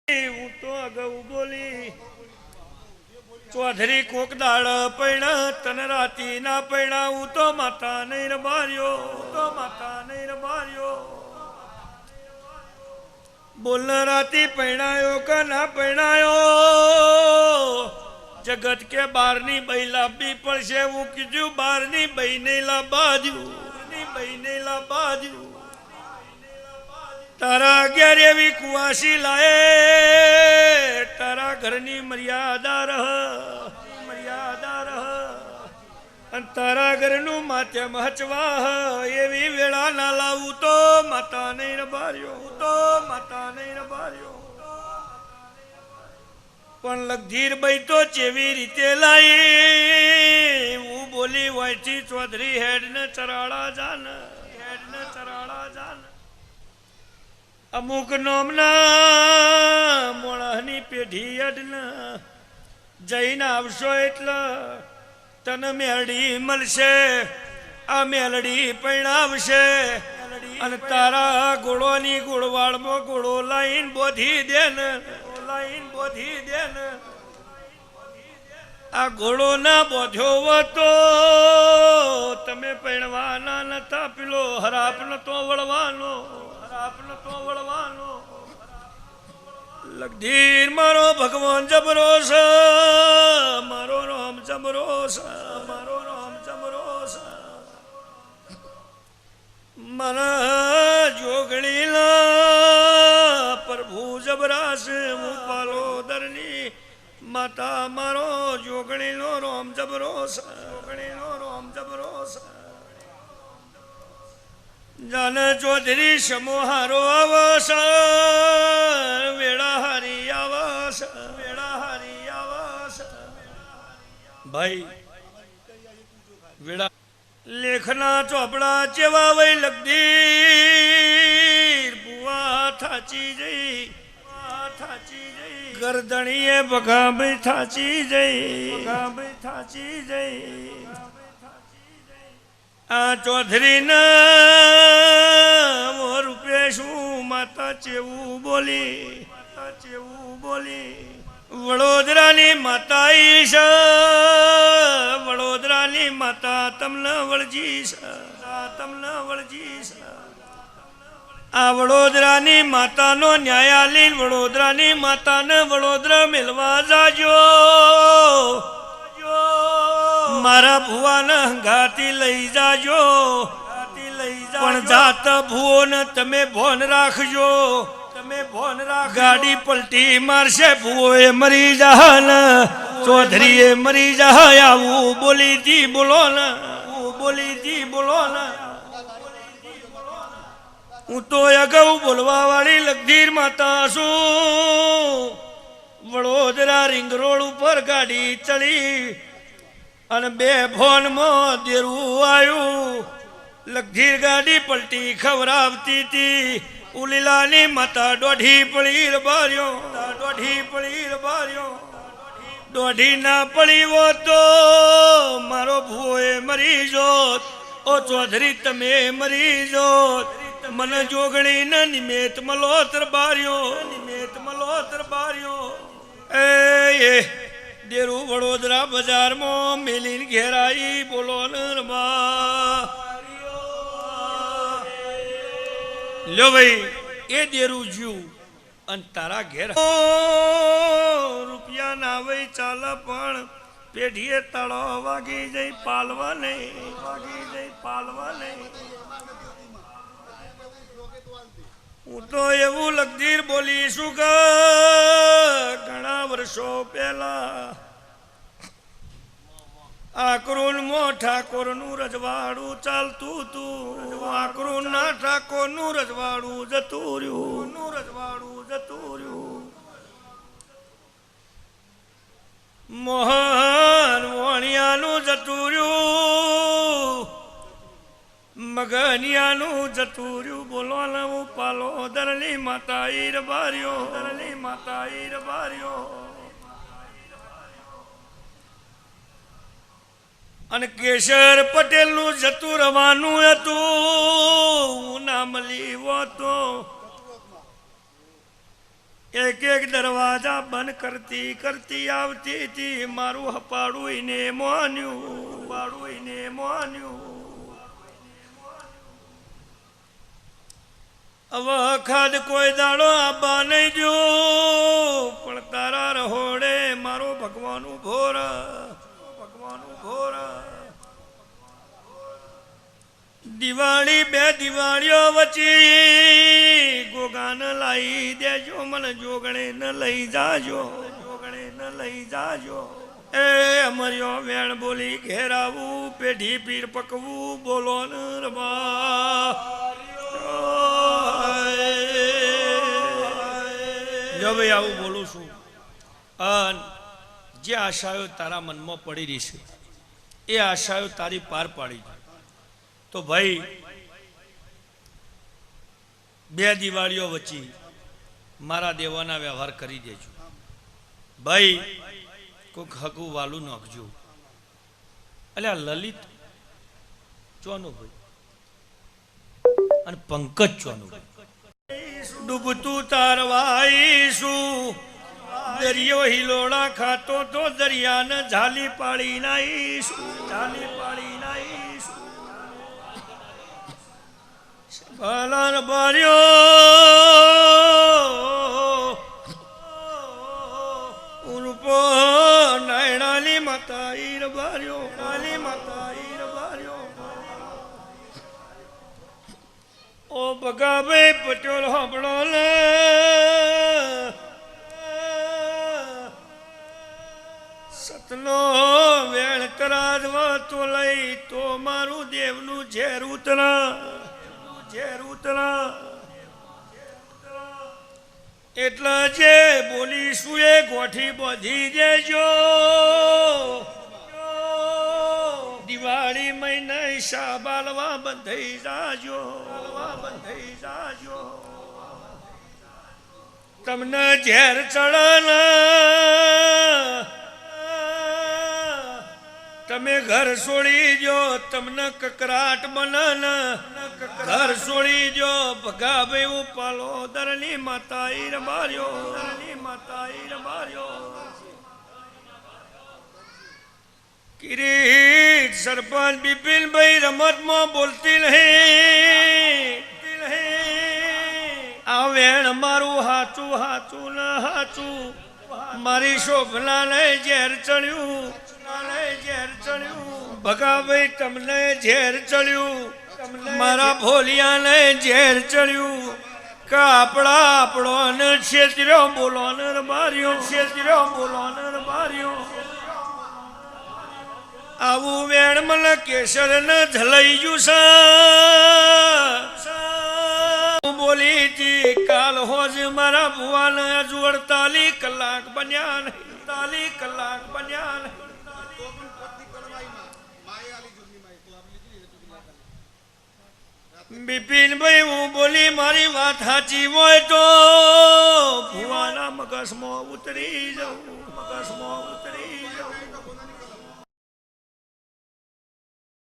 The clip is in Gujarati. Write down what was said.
હું તો અગાઉ બોલી ચૌધરી કોક દાડ પૈણા તન રાતી ના પૈણા હું તો માતા નહીં રબાર્યો બોલ રાતી પૈણાયો કે ના પૈણાયો જગત કે બારની બઈ લાવવી પડશે હું કીધું બારની બઈ નહીં લાવવા તારા ઘેર એવી કુવાસી લાયે તારા ઘરની મર્યાદા રહ અને તારા ઘરનું માથે મહચવા એવી વેળા ના લાવું તો માતા નહીં રબાર્યો પણ લગધીર બઈ તો ચેવી રીતે લાઈ હું બોલી વાયથી ચૌધરી હેડ ને ચરાડા જાન અમુક નોમના મોળાની પેઢી અડના જઈને આવશો એટલે તને મેલડી મળશે આ મેલડી પૈણાવશે અને તારા ગોળોની ગોળવાળમાં ગોળો લાઈન બોધી દે ને આ ગોળો ના બોધ્યો હતો તમે પૈણવાના નતા પેલો હરાપ નતો વળવાનો લગધીર મારો ભગવાન જબરો છે મારો રામ જબરો છે મારા જોગણીલા પ્રભુ જબરા છે હું પાલોદરની માતા મારો જોગણીનો રામ જબરો છે જાને ચૌધરી સમોહારો આવશ વેળા હારી આવશ ભાઈ વેળા લેખના ચોપડા ચેવા વઈ લગધીર બુવા થાચી જઈ ગરદણીએ ભગાભાઈ થાચી જઈ આ ચૌધરી ના રૂપે શું માતા ચેવું બોલી વડોદરાની માતા ઈશ વડોદરાની માતા તમને વળજીશ આ વડોદરાની માતાનો ન્યાયાલીન વડોદરાની માતાને વડોદરા મેળવા જાજો મારા ભુવાને હંગાતી લઈ જાજો પણ જાત ભુવો ને તમે ભોન રાખજો ગાડી પલટી મારશે ભુવો એ મરી જાહન ચૌધરી એ મરી જાય આવું બોલીથી બોલો ને હું તો અગાઉ બોલવા વાળી લગધીર માતા છું વડોદરા રિંગ રોડ ઉપર ગાડી ચડી અને બે ફોનમાં દેરું આવ્યું લગધીર ગાડી પલટી ખવરાવતી હતી ઉલીલાની માતા દોઢી પડી રબાર્યો દોઢી ના પડી હો તો મારો ભૂએ મરી જોત ઓ ચૌધરી તમે મરી જોત મને જોગણી ને નિમેત મલોતર બાર્યો એ દેરું વડોદરા બજારમાં મેલીન ઘેરાઈ બોલો નરમા લ્યો ભાઈ એ દેરું જ્યું અને તારા ઘેર રૂપિયા ના વઈ ચાલ પણ પેઢીએ તળો વાગી જઈ પાલવા નહીં હું તો એવું લગધીર બોલીશું કે ઘણા વર્ષો પહેલા આકરુનમાં ઠાકોરનું રજવાડું ચાલતું હતું આકરુના ઠાકોરનું રજવાડું જતું રહ્યું મોહન વણિયાનું જતું રહ્યું મગનિયાનું જતું રહ્યું બોલો ને હું પાલો દરલી માતા ઈર બાર્યો અને કેશર પટેલ નું જતું રવાનું હતું નામ લીવો તો એક એક દરવાજા બંધ કરતી કરતી આવતી હતી મારું હપાડું ને મોન્યું પાડું ને મોન્યું વખત કોઈ દાડો આબા નહીં જો પણ તારા રહોડે મારો ભગવાનનું ભોર દિવાળી બે દિવાળીઓ વચ્ચે ગોગાન લાવી દેજો મને જોગણે ન લઈ જાજો એ અમર્યો વેણ બોલી ઘેરાવું પેઢી પીર પકવું બોલો ન રમા જો ભાઈ આવું બોલું છું અને જે આશાઓ તારા મનમાં પડી રહી છે એ આશાઓ તારી પાર પાડી તો ભાઈ બે દિવાળીઓ વચ્ચે મારા દેવાના વ્યવહાર કરી દેજો ભાઈ કોઈક હકું વાલું નાખજો એટલે આ લલિત ચોનું ભાઈ અને પંકજ ચોનું ડૂબતું તારવાઈશું દરિયો હિલોડા ખાતો તો દરિયાને ઝાલી પાડી નાઈશું ભલાન બાર્યો ઉનપો નાયણાલી માતા ઈર બાર્યો ઓ બગાભાઈ પટેલ હબળો લે સતનો વેણ કરાજવા તો લઈ તો મારું દેવનું ઝેર ઉતરા એટલે જે બોલીશું એ ગોઠી બોધી દેજો દિવાળી મહિના શાબાલવા બંધાઈ જાજો તમને ઝેર ચડન તમે ઘર છોડી જો તમને કકરાટ બનન ઘર છોડી જો ભગાભાઈ ઉપાલો દરની માતા ઈર બાર્યો કિરીટ સરપંચ બિપિનભાઈ રમતમાં બોલતી નહીં આ વેણ મારું હાચું મારી શોભના ને ઝેર ચડ્યું ભગાભાઈ તમને ઝેર ચડ્યું મારા ભોલિયાને ઝેર ચડ્યું આપણો ને ક્ષેત્ર્યો બોલો ને બાર્યો આવું વેણ મને કેસર ને ઝલાઈ ગયું છે બોલી હતી કાલ હોજ મારા ભુવાને હજુ 48 કલાક બન્યા નહીં બિપિનભાઈ હું બોલી મારી વાત સાચી હોય તો ભુવાના મગજમાં ઉતરી જાઉં